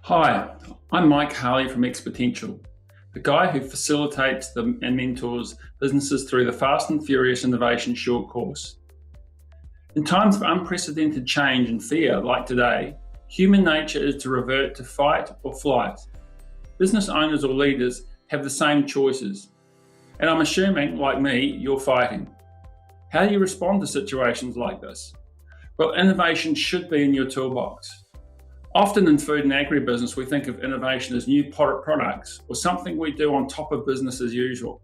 Hi, I'm Mike Harley from Exponential, the guy who facilitates and mentors businesses through the Fast and Furious Innovation short course. In times of unprecedented change and fear like today, human nature is to revert to fight or flight. Business owners or leaders have the same choices, and I'm assuming, like me, you're fighting. How do you respond to situations like this? Well, innovation should be in your toolbox. Often in food and agribusiness, we think of innovation as new products or something we do on top of business as usual.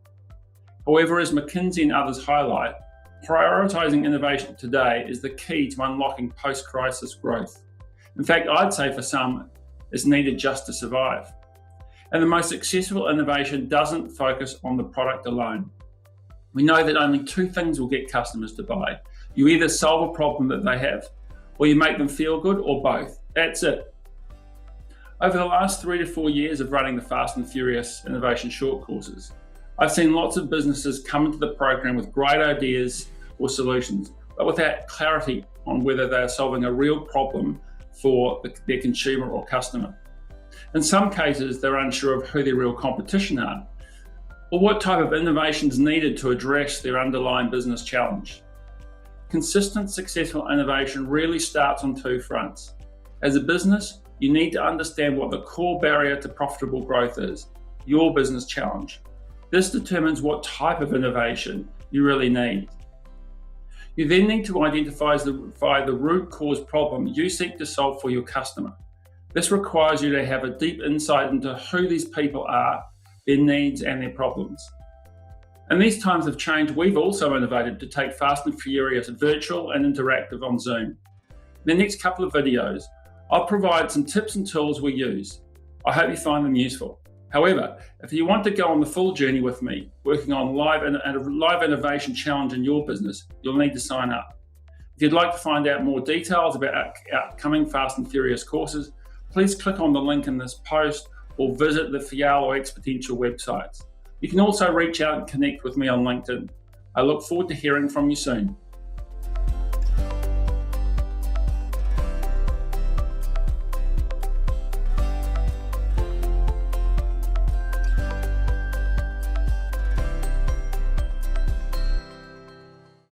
However, as McKinsey and others highlight, prioritizing innovation today is the key to unlocking post-crisis growth. In fact, I'd say for some, it's needed just to survive. And the most successful innovation doesn't focus on the product alone. We know that only two things will get customers to buy. You either solve a problem that they have, or you make them feel good, or both. That's it. Over the last 3 to 4 years of running the Fast and Furious Innovation short courses, I've seen lots of businesses come into the program with great ideas or solutions, but without clarity on whether they are solving a real problem for their consumer or customer. In some cases, they're unsure of who their real competition are, or what type of innovation is needed to address their underlying business challenge. Consistent, successful innovation really starts on two fronts. As a business, you need to understand what the core barrier to profitable growth is, your business challenge. This determines what type of innovation you really need. You then need to identify the root cause problem you seek to solve for your customer. This requires you to have a deep insight into who these people are, their needs and their problems. In these times of change, we've also innovated to take Fast and Furious virtual and interactive on Zoom. In the next couple of videos, I'll provide some tips and tools we use. I hope you find them useful. However, if you want to go on the full journey with me, working on a live innovation challenge in your business, you'll need to sign up. If you'd like to find out more details about our upcoming Fast and Furious courses, please click on the link in this post or visit the FIAL or Exponential websites. You can also reach out and connect with me on LinkedIn. I look forward to hearing from you soon.